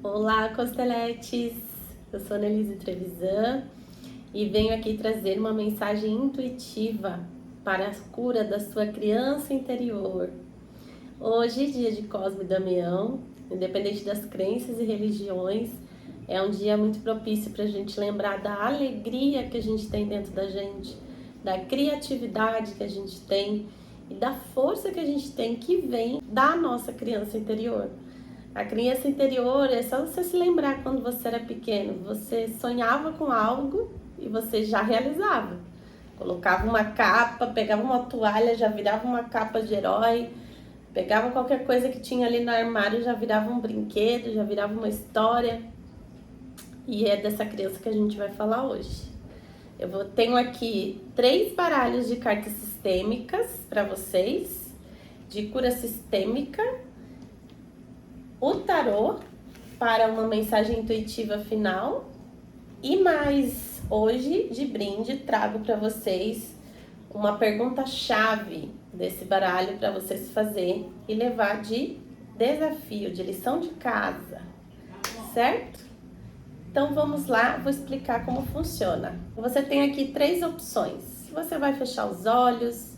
Olá, Costeletes! Eu sou Annelise Trevisan e venho aqui trazer uma mensagem intuitiva para a cura da sua criança interior. Hoje, dia de Cosme e Damião, independente das crenças e religiões, é um dia muito propício para a gente lembrar da alegria que a gente tem dentro da gente, da criatividade que a gente tem e da força que a gente tem que vem da nossa criança interior. A criança interior é só você se lembrar quando você era pequeno, você sonhava com algo e você já realizava. Colocava uma capa, pegava uma toalha, já virava uma capa de herói, pegava qualquer coisa que tinha ali no armário, já virava um brinquedo, já virava uma história. E é dessa criança que a gente vai falar hoje. Tenho aqui 3 baralhos de cartas sistêmicas para vocês, de cura sistêmica, o tarô para uma mensagem intuitiva final e mais hoje de brinde trago para vocês uma pergunta-chave desse baralho para vocês fazer e levar de desafio, de lição de casa, certo? Então vamos lá, vou explicar como funciona. Você tem aqui 3 opções. Você vai fechar os olhos,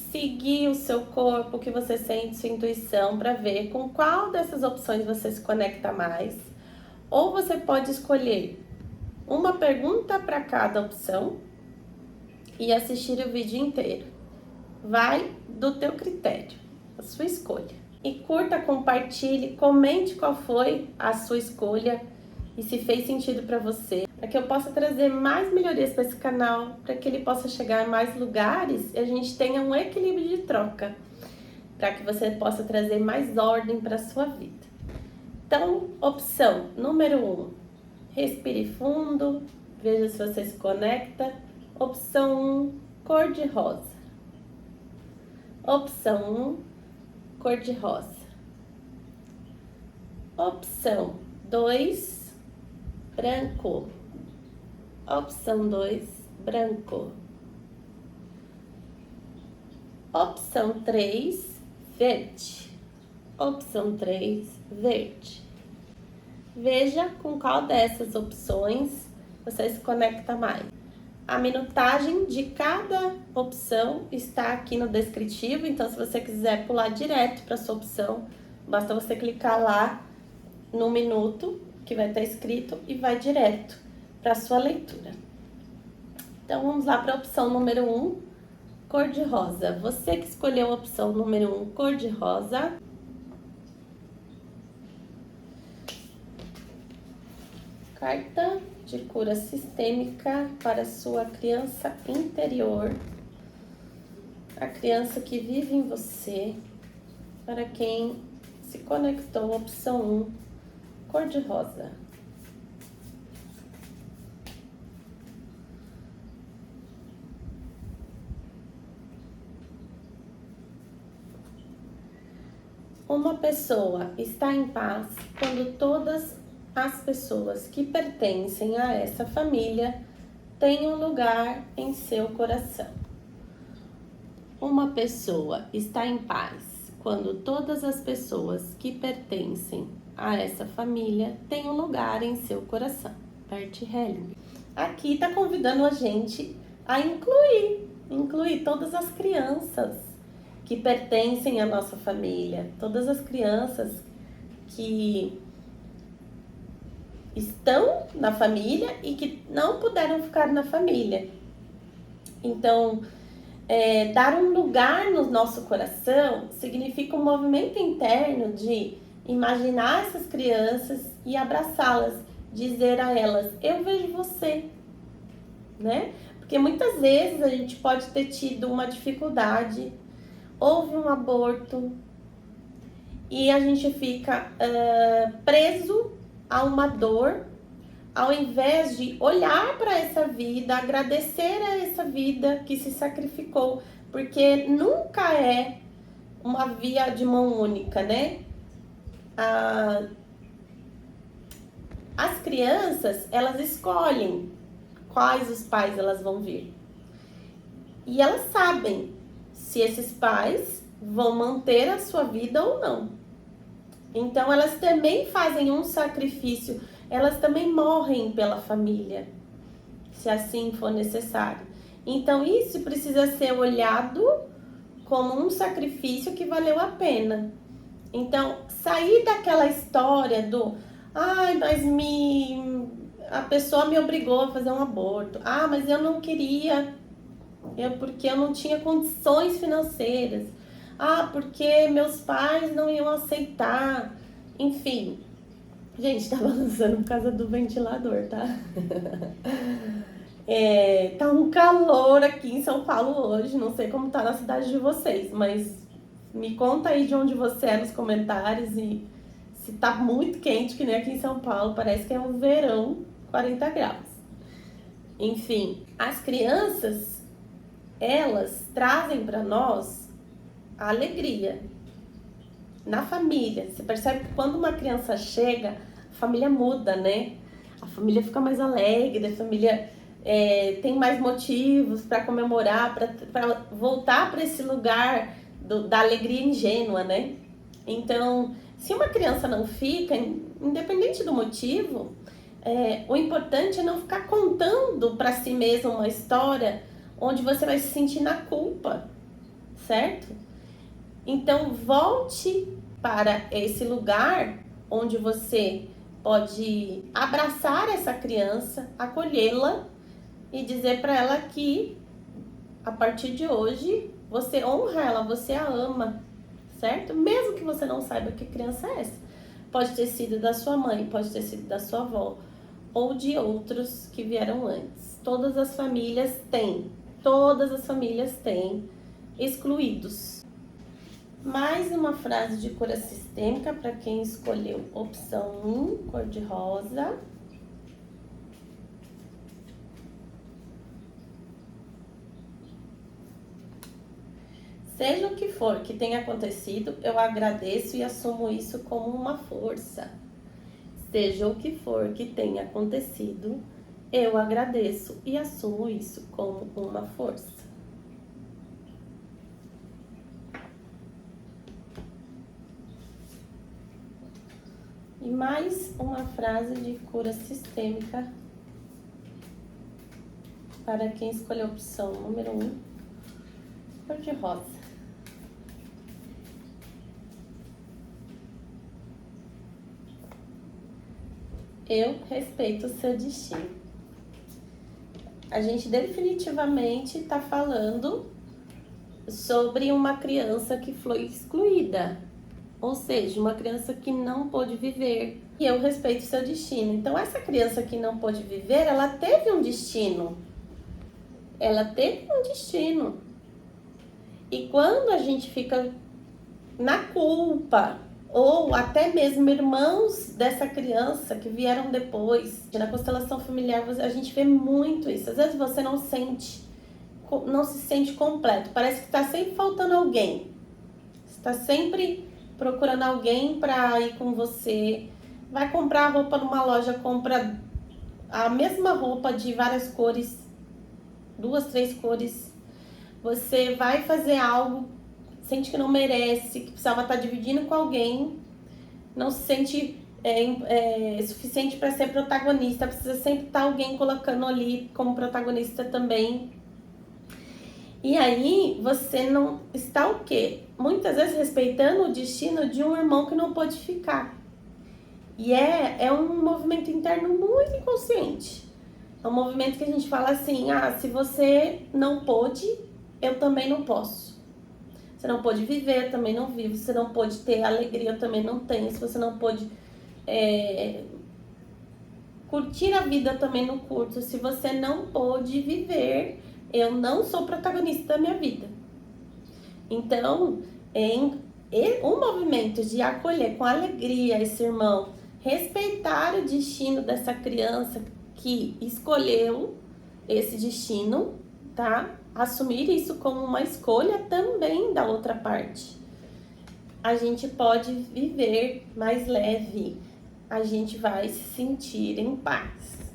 seguir o seu corpo, o que você sente, sua intuição, para ver com qual dessas opções você se conecta mais. Ou você pode escolher uma pergunta para cada opção e assistir o vídeo inteiro. Vai do teu critério, a sua escolha. E curta, compartilhe, comente qual foi a sua escolha e se fez sentido para você, para que eu possa trazer mais melhorias para esse canal, para que ele possa chegar a mais lugares e a gente tenha um equilíbrio de troca, para que você possa trazer mais ordem para a sua vida. Então, opção número 1, respire fundo, veja se você se conecta. Opção 1, cor de rosa. Opção 1, cor de rosa. Opção 2, branco. Opção 2, branco. Opção 3, verde. Opção 3, verde. Veja com qual dessas opções você se conecta mais. A minutagem de cada opção está aqui no descritivo, então se você quiser pular direto para sua opção, basta você clicar lá no minuto que vai estar escrito e vai direto para sua leitura. Então vamos lá para a opção número 1, cor de rosa. Você que escolheu a opção número 1, cor de rosa. Carta de cura sistêmica para sua criança interior. A criança que vive em você, para quem se conectou, opção 1, cor de rosa. Uma pessoa está em paz quando todas as pessoas que pertencem a essa família têm um lugar em seu coração. Uma pessoa está em paz quando todas as pessoas que pertencem a essa família têm um lugar em seu coração. Bert Hellinger. Aqui está convidando a gente a incluir todas as crianças que pertencem à nossa família, todas as crianças que estão na família e que não puderam ficar na família. Então, dar um lugar no nosso coração significa um movimento interno de imaginar essas crianças e abraçá-las, dizer a elas, eu vejo você, né? Porque muitas vezes a gente pode ter tido uma dificuldade, houve um aborto e a gente fica preso a uma dor, ao invés de olhar para essa vida, agradecer a essa vida que se sacrificou, porque nunca é uma via de mão única, né? As crianças, elas escolhem quais os pais elas vão vir. E elas sabem se esses pais vão manter a sua vida ou não. Então, elas também fazem um sacrifício, elas também morrem pela família, se assim for necessário. Então, isso precisa ser olhado como um sacrifício que valeu a pena. Então, sair daquela história do ai, mas a pessoa me obrigou a fazer um aborto. Ah, mas eu não queria, porque eu não tinha condições financeiras. Ah, porque meus pais não iam aceitar. Enfim, gente, tá balançando por causa do ventilador, tá? Tá um calor aqui em São Paulo hoje. Não sei como tá na cidade de vocês, mas me conta aí de onde você é nos comentários e se tá muito quente, que nem aqui em São Paulo. Parece que é um verão, 40 graus. Enfim, as crianças, elas trazem para nós a alegria na família. Você percebe que quando uma criança chega, a família muda, né? A família fica mais alegre, a família tem mais motivos para comemorar, para voltar para esse lugar da alegria ingênua, né? Então, se uma criança não fica, independente do motivo, o importante é não ficar contando para si mesmo uma história onde você vai se sentir na culpa, certo? Então, volte para esse lugar onde você pode abraçar essa criança, acolhê-la e dizer para ela que a partir de hoje você honra ela, você a ama, certo? Mesmo que você não saiba que criança é essa. Pode ter sido da sua mãe, pode ter sido da sua avó ou de outros que vieram antes. Todas as famílias têm excluídos. Mais uma frase de cura sistêmica para quem escolheu opção 1, cor de rosa. Seja o que for que tenha acontecido, eu agradeço e assumo isso como uma força. Seja o que for que tenha acontecido, eu agradeço e assumo isso como uma força. E mais uma frase de cura sistêmica para quem escolheu a opção número 1, cor de rosa. Eu respeito o seu destino. A gente definitivamente está falando sobre uma criança que foi excluída. Ou seja, uma criança que não pôde viver. E eu respeito o seu destino. Então, essa criança que não pôde viver, ela teve um destino. E quando a gente fica na culpa, ou até mesmo irmãos dessa criança que vieram depois, na constelação familiar a gente vê muito isso. Às vezes você não se sente completo, parece que está sempre faltando alguém. Você está sempre procurando alguém para ir com você. Vai comprar roupa numa loja, compra a mesma roupa de várias cores, 2, 3 cores. Você vai fazer algo, sente que não merece, que precisava estar dividindo com alguém, não se sente suficiente para ser protagonista, precisa sempre estar alguém colocando ali como protagonista também. E aí você não está o quê? Muitas vezes respeitando o destino de um irmão que não pôde ficar. E é um movimento interno muito inconsciente. É um movimento que a gente fala assim, se você não pôde, eu também não posso. Você não pôde viver, eu também não vivo. Você não pôde ter alegria, eu também não tenho. Se você não pôde curtir a vida, eu também não curto. Se você não pôde viver, eu não sou protagonista da minha vida. Então, um movimento de acolher com alegria esse irmão, respeitar o destino dessa criança que escolheu esse destino, tá? Assumir isso como uma escolha também da outra parte. A gente pode viver mais leve, a gente vai se sentir em paz,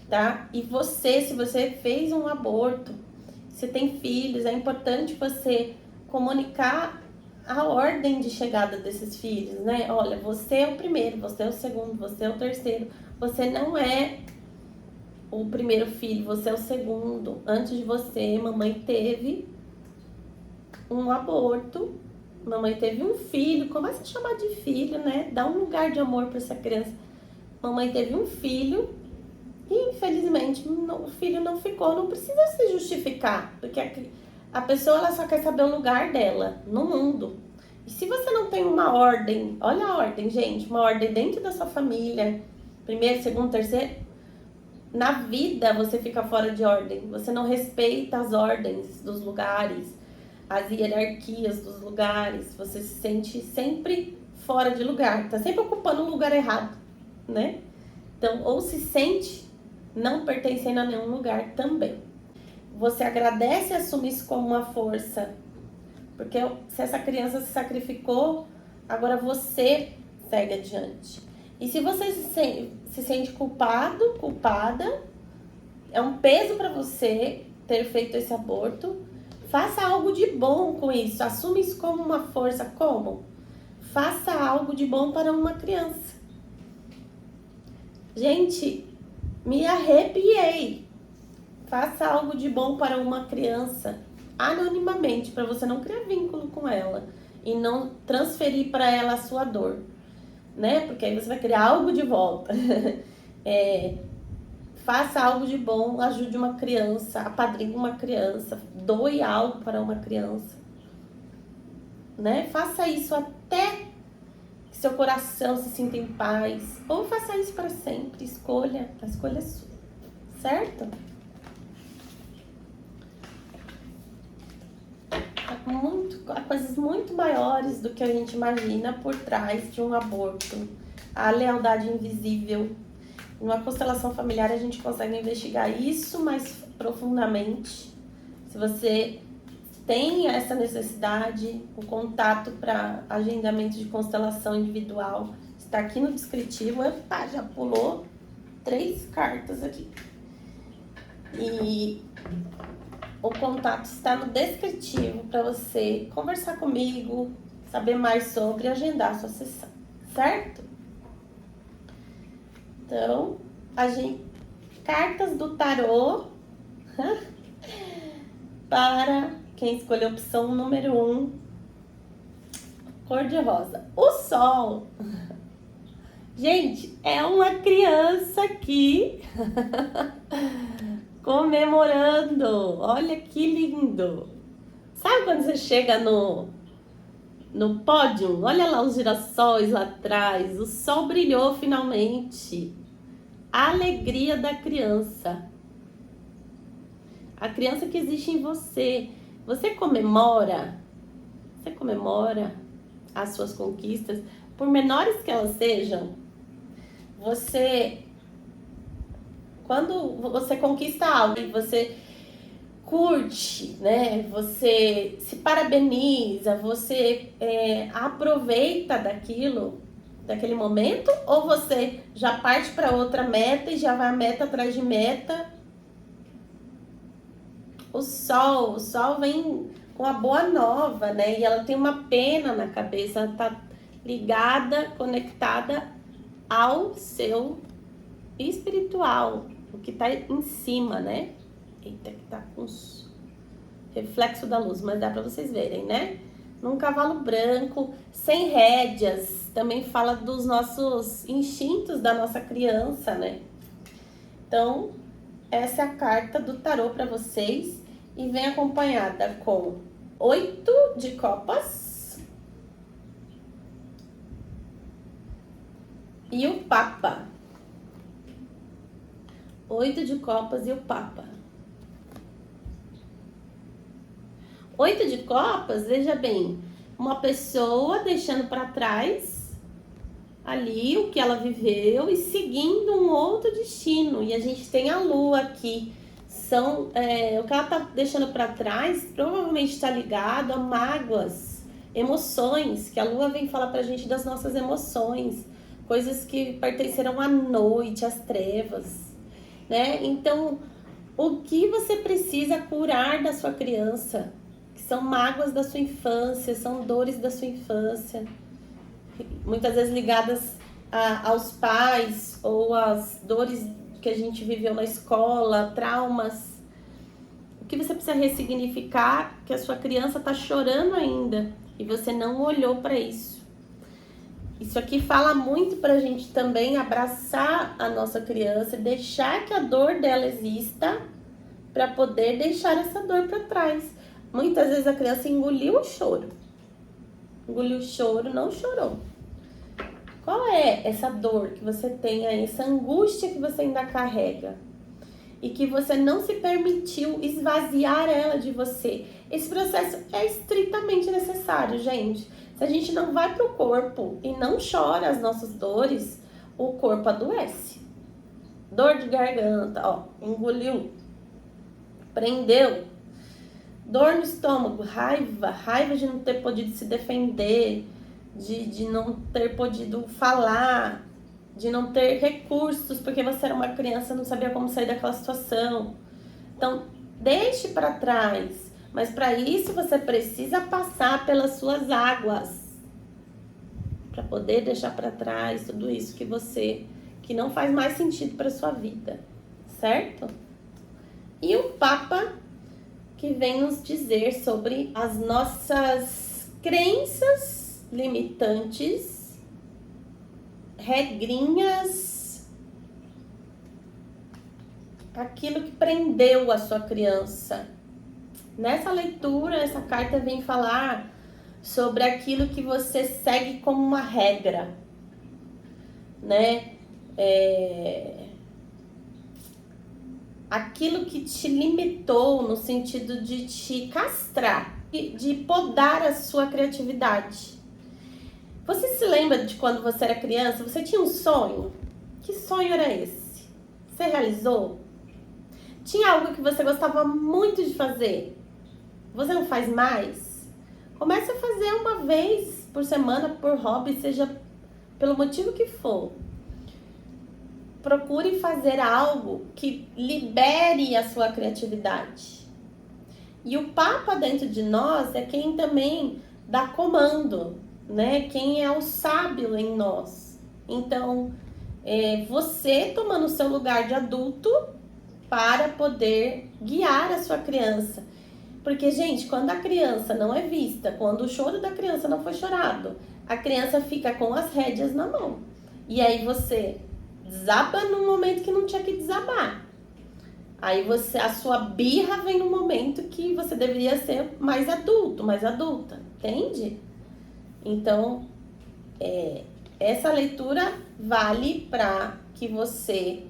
tá? E se você fez um aborto, você tem filhos, é importante você comunicar a ordem de chegada desses filhos, né? Olha, você é o primeiro, você é o segundo, você é o terceiro. Você não é o primeiro filho, você é o segundo. Antes de você, mamãe teve um aborto, mamãe teve um filho. Começa a chamar de filho, né? Dá um lugar de amor para essa criança. Mamãe teve um filho e, infelizmente, o filho não ficou. Não precisa se justificar, porque a pessoa ela só quer saber o lugar dela no mundo. E se você não tem uma ordem, olha a ordem, gente, uma ordem dentro da sua família, primeiro, segundo, terceiro, na vida você fica fora de ordem. Você não respeita as ordens dos lugares, as hierarquias dos lugares. Você se sente sempre fora de lugar, tá sempre ocupando um lugar errado, né? Então, ou se sente não pertencendo a nenhum lugar também. Você agradece e assume isso como uma força, porque se essa criança se sacrificou, agora você segue adiante. E se você se sente culpado, culpada, é um peso para você ter feito esse aborto, faça algo de bom com isso, assume isso como uma força. Como? Faça algo de bom para uma criança. Gente, me arrepiei. Faça algo de bom para uma criança, anonimamente, para você não criar vínculo com ela e não transferir para ela a sua dor, né? Porque aí você vai criar algo de volta. Faça algo de bom, ajude uma criança, apadrinhe uma criança, doe algo para uma criança, né? Faça isso até que seu coração se sinta em paz, ou faça isso para sempre. Escolha, a escolha é sua, certo? Há coisas muito maiores do que a gente imagina por trás de um aborto. A lealdade invisível. Numa constelação familiar a gente consegue investigar isso mais profundamente. Se você tem essa necessidade, o contato para agendamento de constelação individual está aqui no descritivo. Epa, já pulou 3 cartas aqui. E o contato está no descritivo para você conversar comigo, saber mais sobre e agendar a sua sessão, certo? Então, cartas do tarô para quem escolheu a opção número 1, cor de rosa. O sol. Gente, é uma criança aqui comemorando. Olha que lindo. Sabe quando você chega no pódio? Olha lá os girassóis lá atrás. O sol brilhou finalmente. A alegria da criança. A criança que existe em você. Você comemora as suas conquistas, por menores que elas sejam. Quando você conquista algo, você curte, né? Você se parabeniza, você aproveita daquele momento, ou você já parte para outra meta e já vai meta atrás de meta. O sol vem com a boa nova, né? E ela tem uma pena na cabeça, ela tá ligada, conectada ao seu espiritual, o que tá em cima, né? Eita, que tá com os reflexo da luz, mas dá pra vocês verem, né? Num cavalo branco, sem rédeas, também fala dos nossos instintos da nossa criança, né? Então, essa é a carta do tarô para vocês e vem acompanhada com 8 de copas e o Papa. 8 de copas e o Papa. 8 de copas, veja bem, uma pessoa deixando para trás ali o que ela viveu e seguindo um outro destino. E a gente tem a lua aqui. O que ela tá deixando para trás provavelmente está ligado a mágoas, emoções, que a lua vem falar pra gente das nossas emoções, coisas que pertenceram à noite, às trevas, né? Então, o que você precisa curar da sua criança? Que são mágoas da sua infância, são dores da sua infância, muitas vezes ligadas aos pais ou às dores que a gente viveu na escola, traumas. O que você precisa ressignificar, que a sua criança está chorando ainda e você não olhou para isso. Isso aqui fala muito para a gente também abraçar a nossa criança, deixar que a dor dela exista, para poder deixar essa dor para trás. Muitas vezes a criança engoliu o choro. Engoliu o choro, não chorou. Qual é essa dor que você tem aí, essa angústia que você ainda carrega? E que você não se permitiu esvaziar ela de você. Esse processo é estritamente necessário, gente. Se a gente não vai pro corpo e não chora as nossas dores, o corpo adoece. Dor de garganta, ó, engoliu, prendeu. Dor no estômago, raiva de não ter podido se defender, de não ter podido falar, de não ter recursos, porque você era uma criança e não sabia como sair daquela situação. Então, deixe para trás. Mas para isso você precisa passar pelas suas águas. Para poder deixar para trás tudo isso que não faz mais sentido para sua vida. Certo? E o Papa que vem nos dizer sobre as nossas crenças limitantes, regrinhas, aquilo que prendeu a sua criança. Nessa leitura, essa carta vem falar sobre aquilo que você segue como uma regra, né? Aquilo que te limitou no sentido de te castrar, de podar a sua criatividade. Você se lembra de quando você era criança? Você tinha um sonho? Que sonho era esse? Você realizou? Tinha algo que você gostava muito de fazer? Você não faz mais? Comece a fazer uma vez por semana, por hobby, seja pelo motivo que for. Procure fazer algo que libere a sua criatividade. E o Papa dentro de nós é quem também dá comando, né? Quem é o sábio em nós. Então, você tomando o seu lugar de adulto para poder guiar a sua criança. Porque, gente, quando a criança não é vista, quando o choro da criança não foi chorado, a criança fica com as rédeas na mão. E aí você desaba num momento que não tinha que desabar. Aí a sua birra vem num momento que você deveria ser mais adulto, mais adulta, entende? Então, essa leitura vale para que você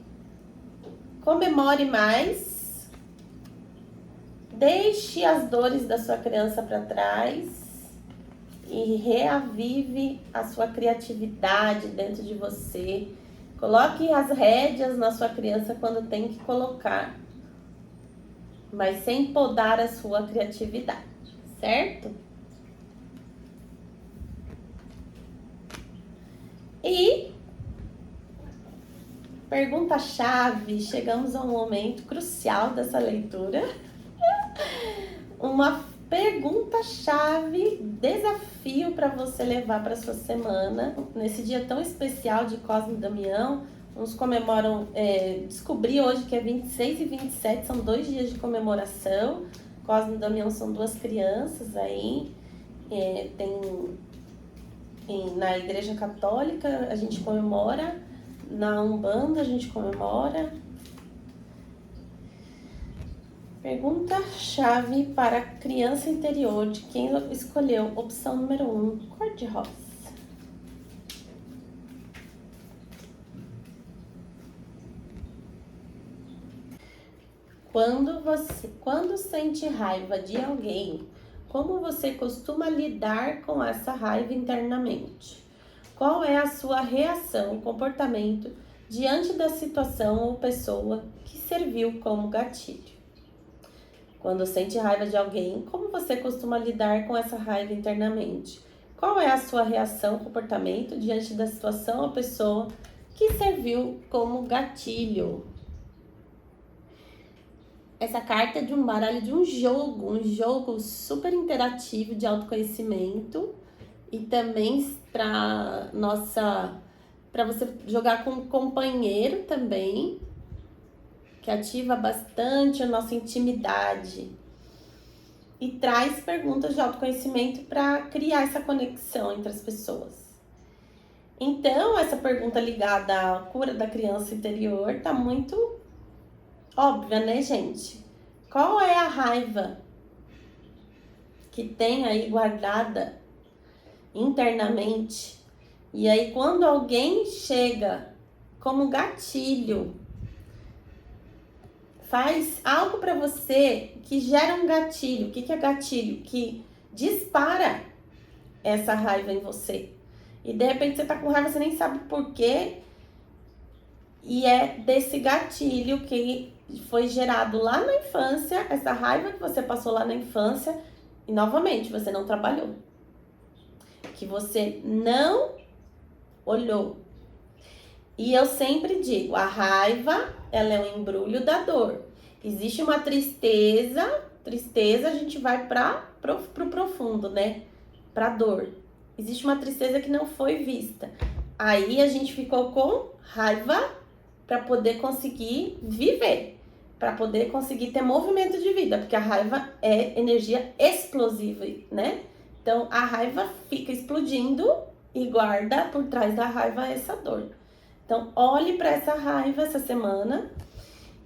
comemore mais, deixe as dores da sua criança para trás e reavive a sua criatividade dentro de você. Coloque as rédeas na sua criança quando tem que colocar, mas sem podar a sua criatividade, certo? E pergunta-chave, chegamos a um momento crucial dessa leitura. Uma pergunta-chave, desafio para você levar para sua semana. Nesse dia tão especial de Cosme e Damião, uns comemoram, descobri hoje que é 26 e 27, são 2 dias de comemoração. Cosme e Damião são 2 crianças aí, na Igreja Católica a gente comemora, na Umbanda a gente comemora. Pergunta-chave para a criança interior de quem escolheu opção número 1, cor de rosa. Quando sente raiva de alguém, como você costuma lidar com essa raiva internamente? Qual é a sua reação, comportamento diante da situação ou pessoa que serviu como gatilho? Quando sente raiva de alguém, como você costuma lidar com essa raiva internamente? Qual é a sua reação, comportamento diante da situação ou pessoa que serviu como gatilho? Essa carta é de um baralho de um jogo super interativo de autoconhecimento e também para você jogar com um companheiro também, que ativa bastante a nossa intimidade e traz perguntas de autoconhecimento para criar essa conexão entre as pessoas. Então, essa pergunta ligada à cura da criança interior tá muito óbvia, né, gente? Qual é a raiva que tem aí guardada internamente? E aí, quando alguém chega como gatilho, faz algo para você que gera um gatilho. O que é gatilho? Que dispara essa raiva em você. E de repente você tá com raiva, você nem sabe por quê. E é desse gatilho que foi gerado lá na infância, essa raiva que você passou lá na infância, e novamente, você não trabalhou. Que você não olhou. E eu sempre digo, a raiva, ela é o embrulho da dor. Existe uma tristeza a gente vai pro profundo, né? Pra dor. Existe uma tristeza que não foi vista. Aí a gente ficou com raiva para poder conseguir viver, para poder conseguir ter movimento de vida, porque a raiva é energia explosiva, né? Então a raiva fica explodindo e guarda por trás da raiva essa dor. Então olhe para essa raiva essa semana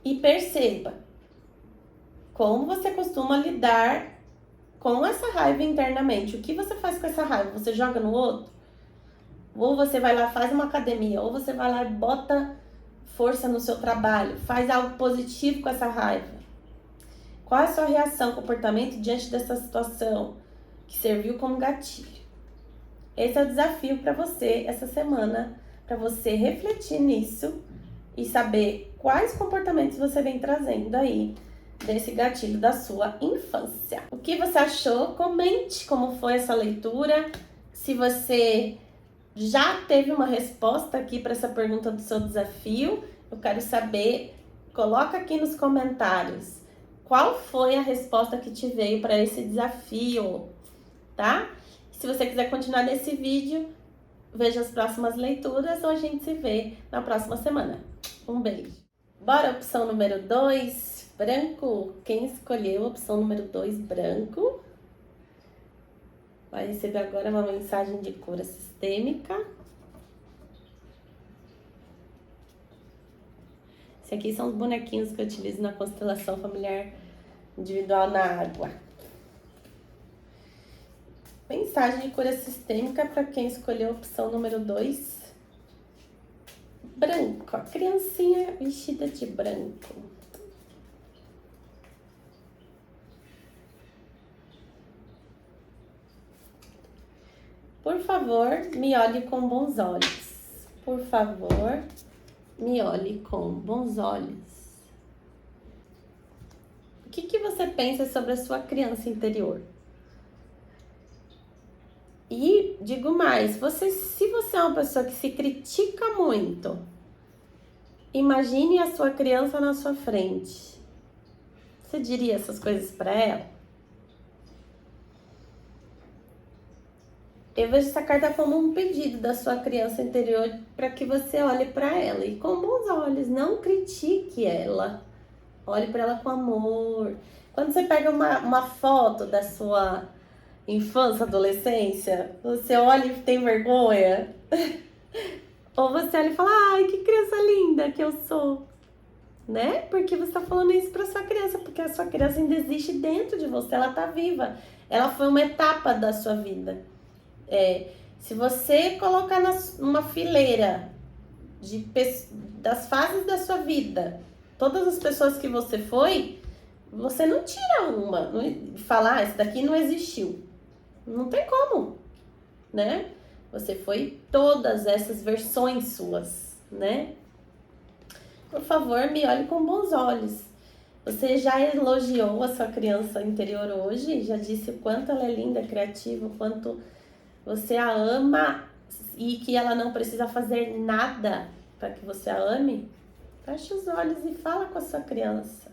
e perceba como você costuma lidar com essa raiva internamente. O que você faz com essa raiva? Você joga no outro? Ou você vai lá, faz uma academia, ou você vai lá e bota força no seu trabalho, faz algo positivo com essa raiva. Qual é a sua reação, comportamento diante dessa situação que serviu como gatilho? Esse é o desafio para você essa semana, para você refletir nisso e saber quais comportamentos você vem trazendo aí desse gatilho da sua infância. O que você achou? Comente como foi essa leitura. Se você já teve uma resposta aqui para essa pergunta do seu desafio, eu quero saber, coloca aqui nos comentários qual foi a resposta que te veio para esse desafio, tá? Se você quiser continuar nesse vídeo, veja as próximas leituras ou a gente se vê na próxima semana. Um beijo. Bora, opção número 2, branco. Quem escolheu a opção número 2, branco, vai receber agora uma mensagem de cura sistêmica. Esse aqui são os bonequinhos que eu utilizo na constelação familiar individual na água. Mensagem de cura sistêmica para quem escolheu a opção número 2. Branco, a criancinha vestida de branco. Por favor, me olhe com bons olhos. Por favor, me olhe com bons olhos. O que você pensa sobre a sua criança interior? E digo mais, se você é uma pessoa que se critica muito, imagine a sua criança na sua frente. Você diria essas coisas para ela? Eu vejo essa carta como um pedido da sua criança interior para que você olhe para ela e com bons olhos, não critique ela. Olhe para ela com amor. Quando você pega uma foto da sua infância, adolescência, você olha e tem vergonha? Ou você olha e fala, ai, que criança linda que eu sou, né? Porque você tá falando isso pra sua criança, porque a sua criança ainda existe dentro de você, ela tá viva. Ela foi uma etapa da sua vida. Se você colocar numa fileira das fases da sua vida, todas as pessoas que você foi, você não tira uma, e fala, esse daqui não existiu. Não tem como, né? Você foi todas essas versões suas, né? Por favor, me olhe com bons olhos. Você já elogiou a sua criança interior hoje? Já disse o quanto ela é linda, criativa, o quanto você a ama e que ela não precisa fazer nada para que você a ame? Feche os olhos e fala com a sua criança.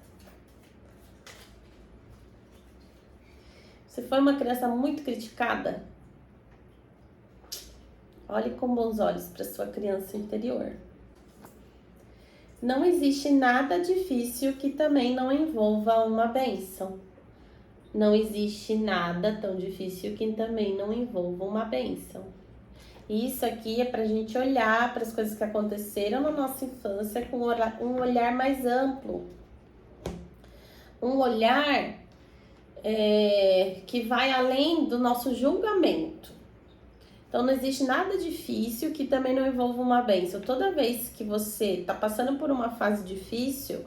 Você foi uma criança muito criticada? Olhe com bons olhos para sua criança interior. Não existe nada difícil que também não envolva uma bênção. Não existe nada tão difícil que também não envolva uma bênção. E isso aqui é para a gente olhar para as coisas que aconteceram na nossa infância com um olhar mais amplo. Um olhar que vai além do nosso julgamento. Então não existe nada difícil que também não envolva uma bênção. Toda vez que você está passando por uma fase difícil,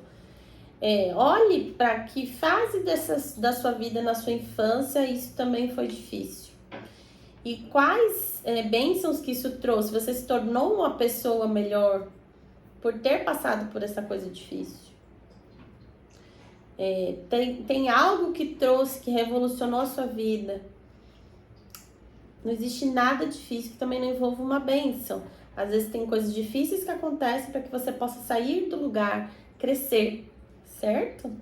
olhe para que fase da sua vida na sua infância isso também foi difícil. E quais bênçãos que isso trouxe? Você se tornou uma pessoa melhor por ter passado por essa coisa difícil? Tem algo que trouxe, que revolucionou a sua vida. Não existe nada difícil que também não envolva uma bênção. Às vezes tem coisas difíceis que acontecem para que você possa sair do lugar, crescer, certo? O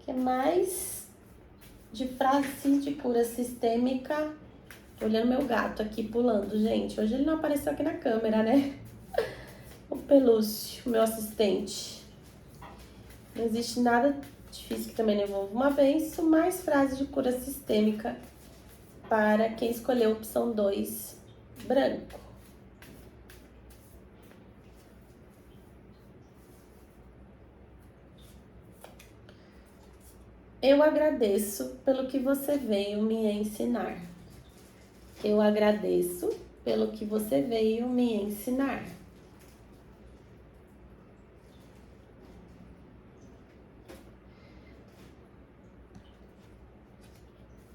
que mais de frase de cura sistêmica? Tô olhando meu gato aqui pulando, gente. Hoje ele não apareceu aqui na câmera, né? O Pelúcio, meu assistente. Não existe nada difícil que também não envolva uma bênção. Mais frase de cura sistêmica para quem escolheu a opção 2, branco. Eu agradeço pelo que você veio me ensinar. Eu agradeço pelo que você veio me ensinar.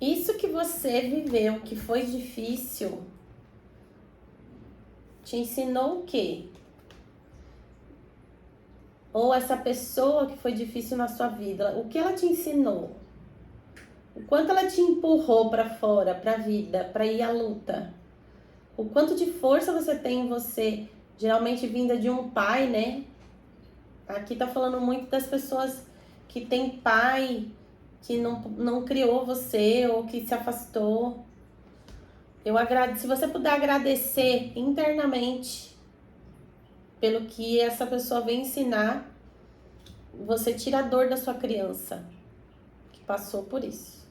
Isso que você viveu, que foi difícil, te ensinou o quê? Ou essa pessoa que foi difícil na sua vida, o que ela te ensinou? O quanto ela te empurrou para fora, para a vida, para ir à luta? O quanto de força você tem em você, geralmente vinda de um pai, né? Aqui tá falando muito das pessoas que têm pai que não criou você ou que se afastou. Se você puder agradecer internamente pelo que essa pessoa vem ensinar, você tira a dor da sua criança que passou por isso.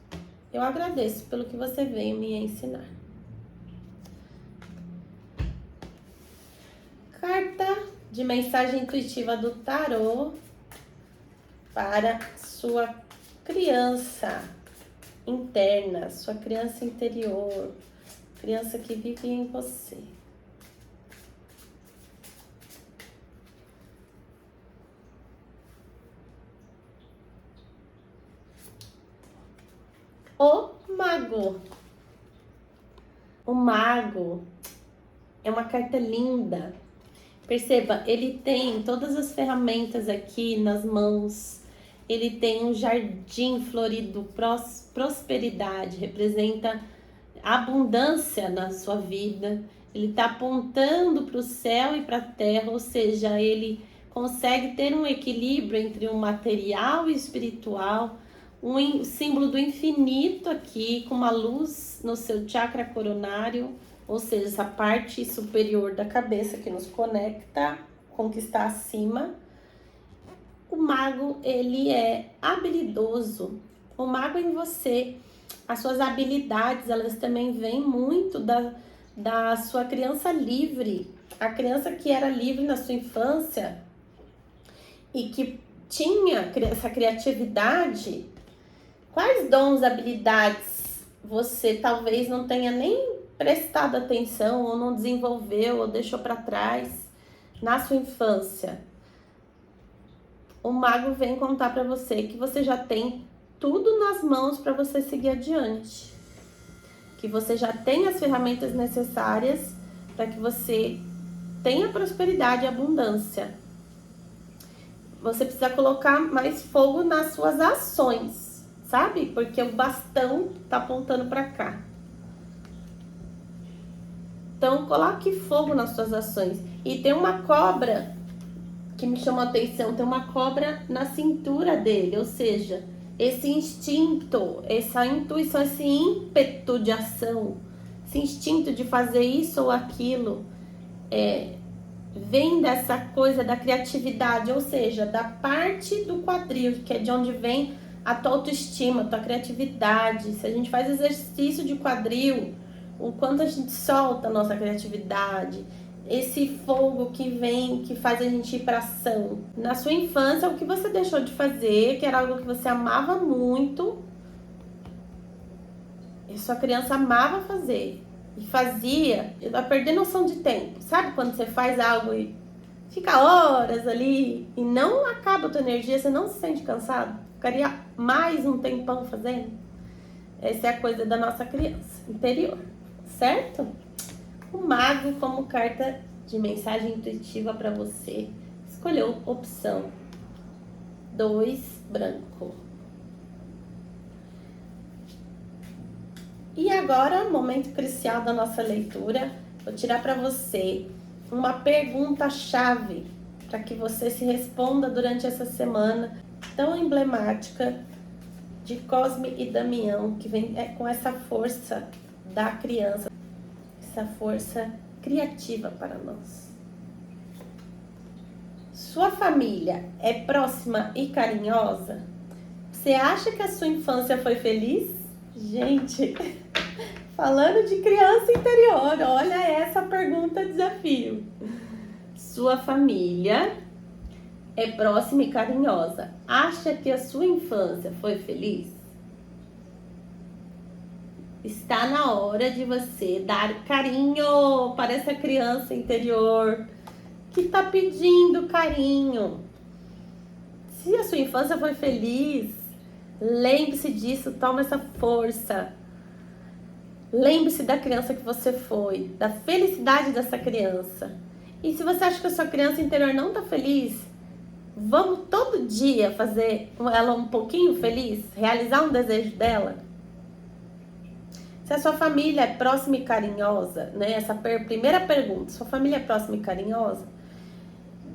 Eu agradeço pelo que você veio me ensinar. Carta de mensagem intuitiva do tarô para sua criança interna, sua criança interior, criança que vive em você. O Mago. O Mago é uma carta linda. Perceba, ele tem todas as ferramentas aqui nas mãos. Ele tem um jardim florido, prosperidade, representa abundância na sua vida. Ele está apontando para o céu e para a terra, ou seja, ele consegue ter um equilíbrio entre o material e o espiritual, um símbolo do infinito aqui, com uma luz no seu chakra coronário, ou seja, essa parte superior da cabeça que nos conecta com o que está acima. O mago, ele é habilidoso. O mago em você, as suas habilidades, elas também vêm muito da sua criança livre. A criança que era livre na sua infância e que tinha essa criatividade. Quais dons, habilidades você talvez não tenha nem prestado atenção ou não desenvolveu ou deixou para trás na sua infância? O mago vem contar para você que você já tem tudo nas mãos para você seguir adiante. Que você já tem as ferramentas necessárias para que você tenha prosperidade e abundância. Você precisa colocar mais fogo nas suas ações, sabe? Porque o bastão tá apontando para cá. Então, coloque fogo nas suas ações. E tem uma cobra que me chamou a atenção, tem uma cobra na cintura dele, ou seja, esse instinto, essa intuição, esse ímpeto de ação, esse instinto de fazer isso ou aquilo, vem dessa coisa da criatividade, ou seja, da parte do quadril, que é de onde vem a tua autoestima, a tua criatividade. Se a gente faz exercício de quadril, o quanto a gente solta a nossa criatividade, esse fogo que vem, que faz a gente ir para ação. Na sua infância, o que você deixou de fazer, que era algo que você amava muito, e sua criança amava fazer, e fazia, vai perder noção de tempo. Sabe quando você faz algo e fica horas ali e não acaba a tua energia, você não se sente cansado? Ficaria mais um tempão fazendo? Essa é a coisa da nossa criança interior, certo? O mago como carta de mensagem intuitiva para você. Escolheu opção 2, branco. E agora, momento crucial da nossa leitura, vou tirar para você uma pergunta-chave para que você se responda durante essa semana tão emblemática de Cosme e Damião, que vem com essa força da criança, essa força criativa para nós. Sua família é próxima e carinhosa? Você acha que a sua infância foi feliz? Gente, falando de criança interior, olha essa pergunta desafio. Sua família é próxima e carinhosa. Acha que a sua infância foi feliz? Está na hora de você dar carinho para essa criança interior que está pedindo carinho. Se a sua infância foi feliz, lembre-se disso, toma essa força. Lembre-se da criança que você foi, da felicidade dessa criança. E se você acha que a sua criança interior não está feliz, vamos todo dia fazer ela um pouquinho feliz, realizar um desejo dela. Se a sua família é próxima e carinhosa, né? Essa primeira pergunta, sua família é próxima e carinhosa?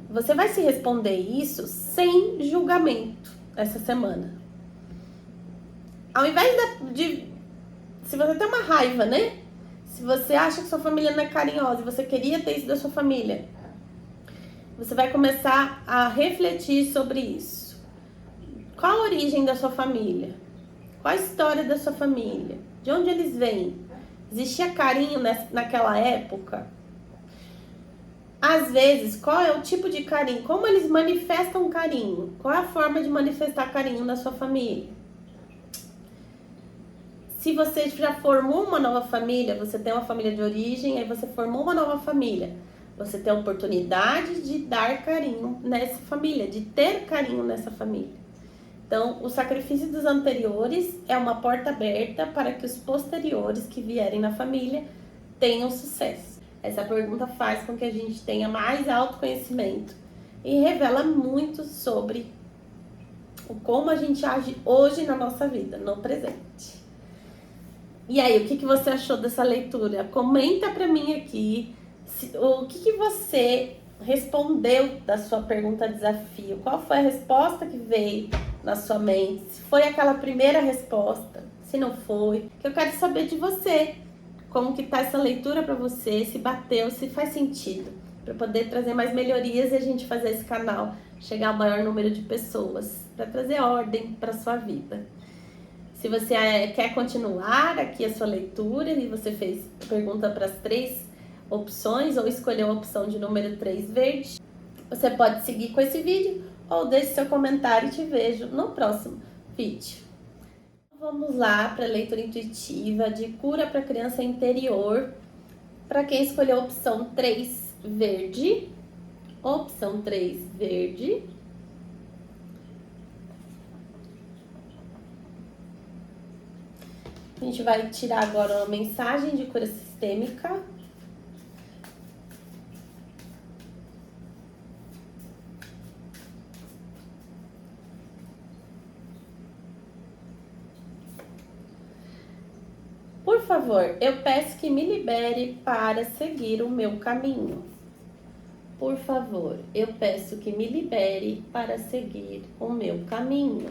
Você vai se responder isso sem julgamento essa semana. Ao invés de se você tem uma raiva, né? Se você acha que sua família não é carinhosa e você queria ter isso da sua família, você vai começar a refletir sobre isso. Qual a origem da sua família? Qual a história da sua família? De onde eles vêm? Existia carinho naquela época? Às vezes, qual é o tipo de carinho? Como eles manifestam carinho? Qual é a forma de manifestar carinho na sua família? Se você já formou uma nova família, você tem uma família de origem, aí você formou uma nova família, você tem a oportunidade de dar carinho nessa família, de ter carinho nessa família. Então, o sacrifício dos anteriores é uma porta aberta para que os posteriores que vierem na família tenham sucesso. Essa pergunta faz com que a gente tenha mais autoconhecimento e revela muito sobre como a gente age hoje na nossa vida, no presente. E aí, o que você achou dessa leitura? Comenta pra mim aqui o que você respondeu da sua pergunta desafio. Qual foi a resposta que veio na sua mente? Se foi aquela primeira resposta, se não foi, que eu quero saber de você. Como que tá essa leitura pra você, se bateu, se faz sentido, para poder trazer mais melhorias e a gente fazer esse canal chegar ao maior número de pessoas, para trazer ordem para sua vida. Se você quer continuar aqui a sua leitura e você fez pergunta para as 3 opções ou escolheu a opção de número 3 verde, você pode seguir com esse vídeo ou deixe seu comentário e te vejo no próximo vídeo. Vamos lá para a leitura intuitiva de cura para criança interior. Para quem escolheu a opção 3 verde, opção 3 verde. A gente vai tirar agora uma mensagem de cura sistêmica. Por favor, eu peço que me libere para seguir o meu caminho. Por favor, eu peço que me libere para seguir o meu caminho.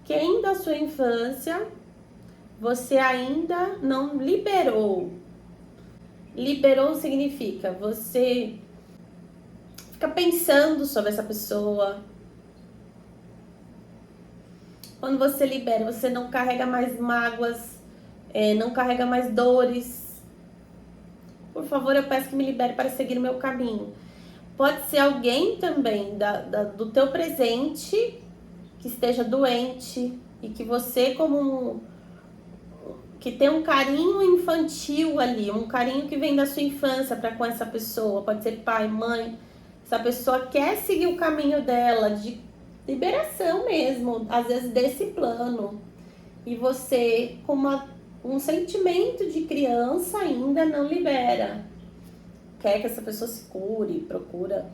quem da sua infância você ainda não liberou. Liberou significa você fica pensando sobre essa pessoa. Quando você libera, você não carrega mais mágoas, não carrega mais dores. Por favor, eu peço que me libere para seguir o meu caminho. Pode ser alguém também do teu presente que esteja doente e que você que tem um carinho infantil ali, um carinho que vem da sua infância para com essa pessoa. Pode ser pai, mãe. Essa pessoa quer seguir o caminho dela de liberação mesmo, às vezes desse plano. E você, com um sentimento de criança, ainda não libera. Quer que essa pessoa se cure, procura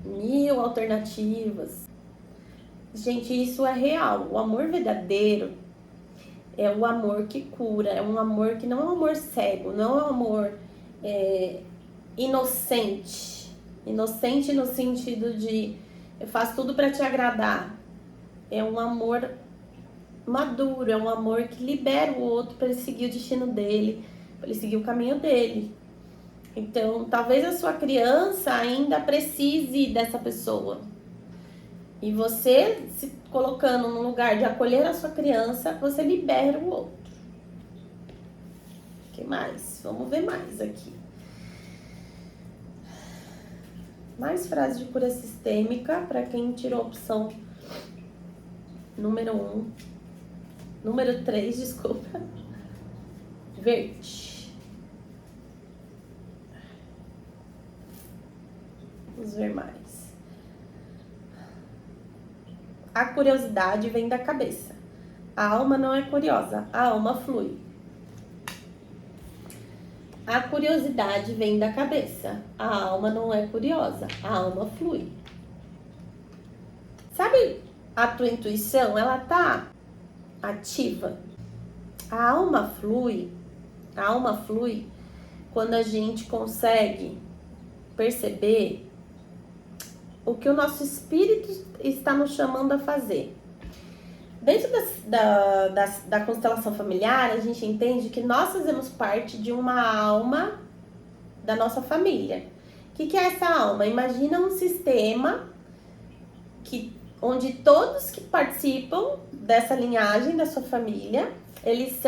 1000 alternativas. Gente, isso é real. O amor verdadeiro é o amor que cura. É um amor que não é um amor cego, não é um amor inocente. Inocente no sentido de eu faço tudo para te agradar. É um amor maduro, é um amor que libera o outro para ele seguir o destino dele, para ele seguir o caminho dele. Então, talvez a sua criança ainda precise dessa pessoa. E você, se colocando no lugar de acolher a sua criança, você libera o outro. O que mais? Vamos ver mais aqui. Mais frases de cura sistêmica para quem tirou a opção número 1. Número 3, desculpa. Verde. Vamos ver mais. A curiosidade vem da cabeça. A alma não é curiosa, a alma flui. A curiosidade vem da cabeça. A alma não é curiosa, a alma flui. Sabe a tua intuição? Ela tá ativa. A alma flui quando a gente consegue perceber o que o nosso espírito está nos chamando a fazer. Dentro da constelação familiar, a gente entende que nós fazemos parte de uma alma da nossa família. O que é essa alma? Imagina um sistema onde todos que participam dessa linhagem da sua família, eles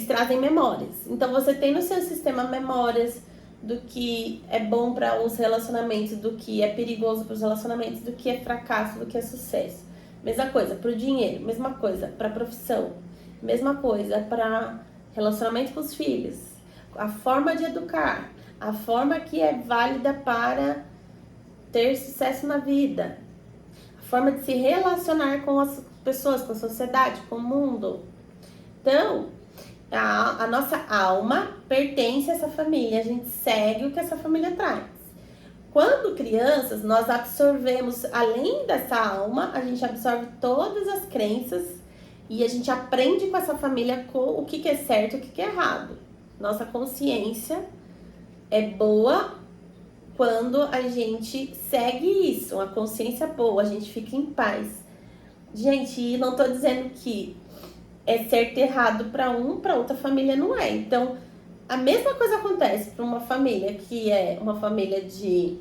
trazem memórias. Então você tem no seu sistema memórias do que é bom para os relacionamentos, do que é perigoso para os relacionamentos, do que é fracasso, do que é sucesso. Mesma coisa para o dinheiro, mesma coisa para a profissão, mesma coisa para relacionamento com os filhos, a forma de educar, a forma que é válida para ter sucesso na vida, a forma de se relacionar com as pessoas, com a sociedade, com o mundo. Então, a nossa alma pertence a essa família, a gente segue o que essa família traz. Quando crianças, nós absorvemos, além dessa alma, a gente absorve todas as crenças e a gente aprende com essa família o que é certo e o que é errado. Nossa consciência é boa quando a gente segue isso, uma consciência boa, a gente fica em paz. Gente, não tô dizendo que é certo e errado para outra família não é. Então, a mesma coisa acontece para uma família que é uma família de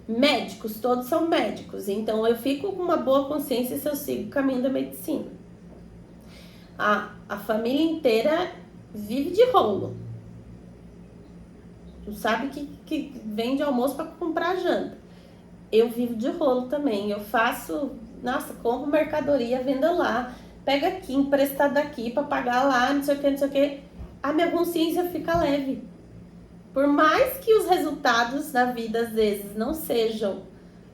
médicos, todos são médicos. Então, eu fico com uma boa consciência se eu sigo o caminho da medicina. A família inteira vive de rolo. Tu sabe que vende almoço para comprar janta. Eu vivo de rolo também. Eu faço, compro mercadoria, vendo lá. Pega aqui, emprestado daqui para pagar lá, não sei o que, não sei o que. A minha consciência fica leve. Por mais que os resultados da vida, às vezes, não sejam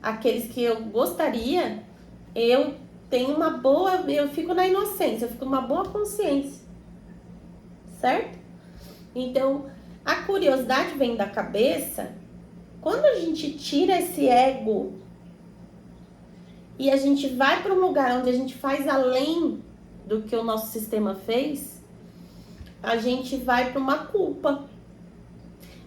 aqueles que eu gostaria, eu tenho eu fico na inocência, eu fico com uma boa consciência. Certo? Então, a curiosidade vem da cabeça. Quando a gente tira esse ego e a gente vai para um lugar onde a gente faz além do que o nosso sistema fez, a gente vai para uma culpa.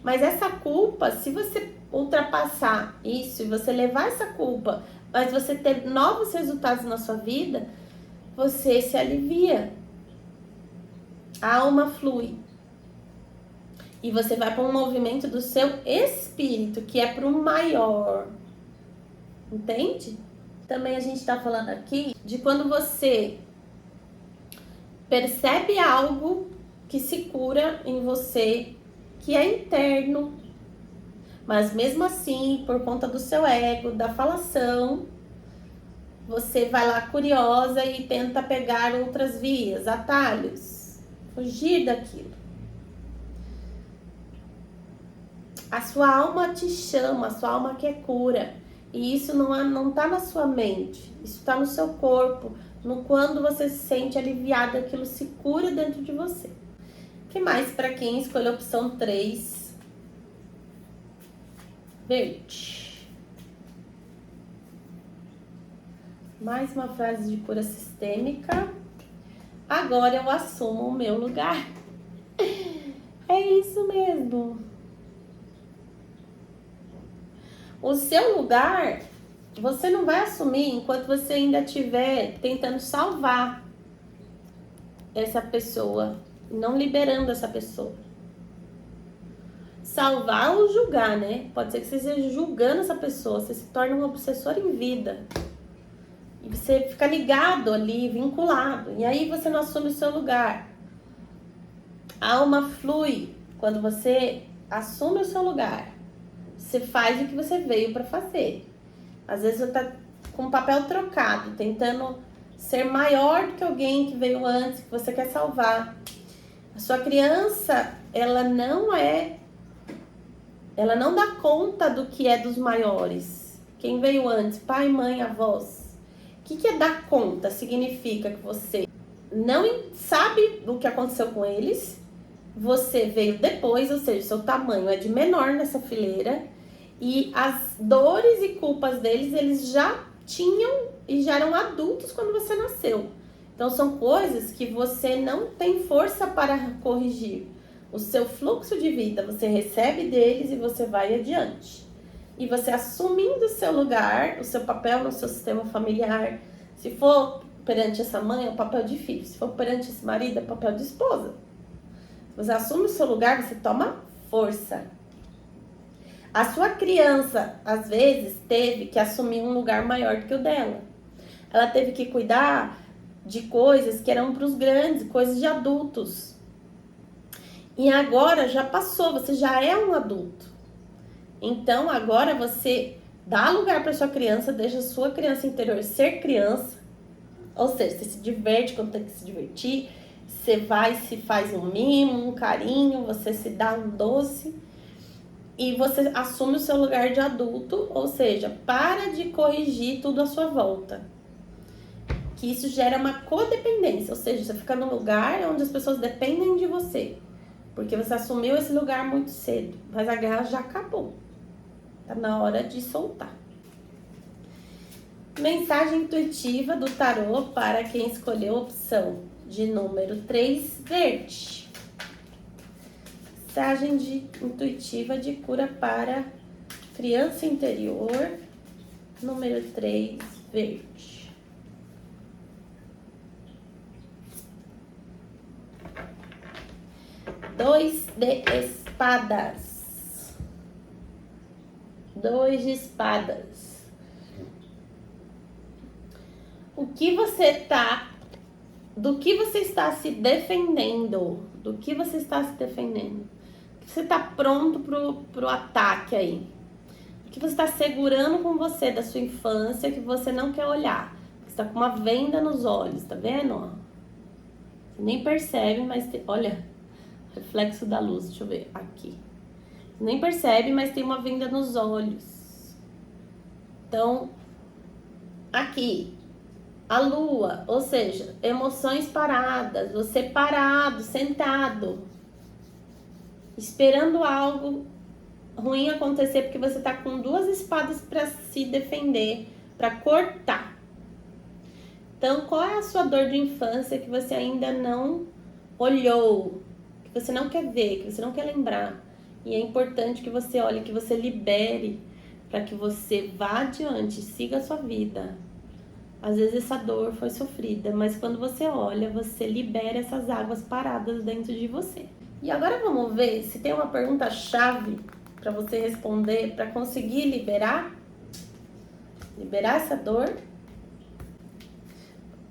Mas essa culpa, se você ultrapassar isso e você levar essa culpa Mas você ter novos resultados na sua vida, você se alivia. A alma flui. E você vai para um movimento do seu espírito, que é para o maior. Entende? Também a gente está falando aqui de quando você percebe algo que se cura em você, que é interno, mas mesmo assim, por conta do seu ego, da falação, você vai lá curiosa e tenta pegar outras vias, atalhos, fugir daquilo. A sua alma te chama, a sua alma quer cura. E isso não tá na sua mente, isso tá no seu corpo. No quando você se sente aliviado, aquilo se cura dentro de você. O que mais para quem escolheu a opção 3? Verde. Mais uma frase de cura sistêmica. Agora eu assumo o meu lugar. É isso mesmo. O seu lugar, você não vai assumir enquanto você ainda estiver tentando salvar essa pessoa, não liberando essa pessoa. Salvar ou julgar, né? Pode ser que você esteja julgando essa pessoa, você se torna um obsessor em vida. E você fica ligado ali, vinculado. E aí você não assume o seu lugar. A alma flui quando você assume o seu lugar. Você faz o que você veio para fazer. Às vezes você tá com o papel trocado, tentando ser maior do que alguém que veio antes, que você quer salvar. A sua criança, ela não dá conta do que é dos maiores. Quem veio antes, pai, mãe, avós. O que é dar conta? Significa que você não sabe do que aconteceu com eles, você veio depois, ou seja, seu tamanho é de menor nessa fileira, e as dores e culpas deles, eles já tinham e já eram adultos quando você nasceu. Então são coisas que você não tem força para corrigir. O seu fluxo de vida, você recebe deles e você vai adiante. E você assumindo o seu lugar, o seu papel no seu sistema familiar. Se for perante essa mãe, é o papel de filho. Se for perante esse marido, é o papel de esposa. Você assume o seu lugar, você toma força. A sua criança, às vezes, teve que assumir um lugar maior do que o dela. Ela teve que cuidar de coisas que eram para os grandes, coisas de adultos. E agora já passou, você já é um adulto. Então agora você dá lugar para sua criança, deixa a sua criança interior ser criança. Ou seja, você se diverte quando tem que se divertir. Você vai, se faz um mimo, um carinho, você se dá um doce. E você assume o seu lugar de adulto, ou seja, para de corrigir tudo à sua volta. Que isso gera uma codependência, ou seja, você fica num lugar onde as pessoas dependem de você. Porque você assumiu esse lugar muito cedo, mas a guerra já acabou. Tá na hora de soltar. Mensagem intuitiva do tarô para quem escolheu a opção de número 3, verde. Mensagem intuitiva de cura para criança interior, número 3, verde. Dois de espadas. 2 de espadas. Do que você está se defendendo? Do que você está se defendendo? Você está pronto pro ataque aí? O que você está segurando com você da sua infância que você não quer olhar? Você está com uma venda nos olhos, tá vendo? Você nem percebe, mas olha, reflexo da luz, deixa eu ver, aqui. Você nem percebe, mas tem uma venda nos olhos. Então, aqui, a lua, ou seja, emoções paradas, você parado, sentado, esperando algo ruim acontecer, porque você tá com 2 espadas para se defender, para cortar. Então, qual é a sua dor de infância que você ainda não olhou, que você não quer ver, que você não quer lembrar? E é importante que você olhe, que você libere, para que você vá adiante, siga a sua vida. Às vezes essa dor foi sofrida, mas quando você olha, você libera essas águas paradas dentro de você. E agora vamos ver se tem uma pergunta-chave para você responder, para conseguir liberar essa dor.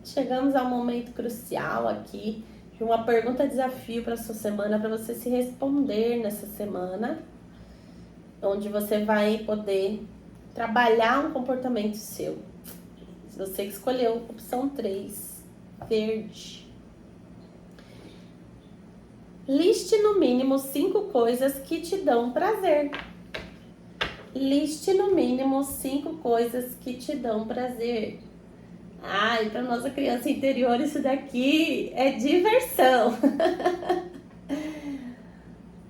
Chegamos ao momento crucial aqui de uma pergunta-desafio para sua semana, para você se responder nessa semana, onde você vai poder trabalhar um comportamento seu. Você que escolheu opção 3, verde. Liste no mínimo 5 coisas que te dão prazer. Liste no mínimo 5 coisas que te dão prazer. Ai, para nossa criança interior isso daqui é diversão.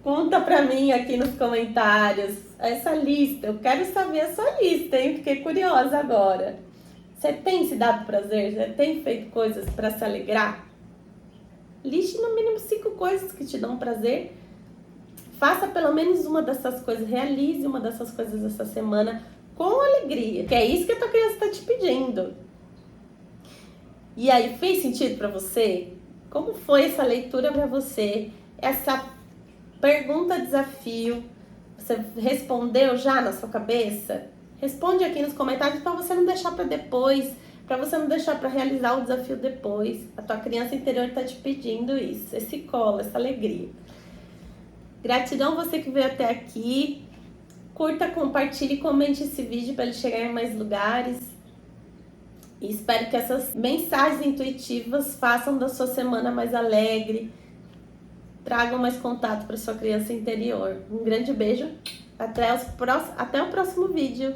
Conta pra mim aqui nos comentários essa lista. Eu quero saber a sua lista, hein? Fiquei curiosa agora. Você tem se dado prazer? Você tem feito coisas para se alegrar? Liste no mínimo 5 coisas que te dão prazer. Faça pelo menos uma dessas coisas. Realize uma dessas coisas essa semana com alegria. Que é isso que a tua criança está te pedindo. E aí, fez sentido para você? Como foi essa leitura para você? Essa pergunta desafio, você respondeu já na sua cabeça? Responde aqui nos comentários para você não deixar para depois, para você não deixar para realizar o desafio depois. A tua criança interior está te pedindo isso, esse colo, essa alegria. Gratidão você que veio até aqui. Curta, compartilhe e comente esse vídeo para ele chegar em mais lugares. E espero que essas mensagens intuitivas façam da sua semana mais alegre, tragam mais contato para sua criança interior. Um grande beijo, até o próximo vídeo.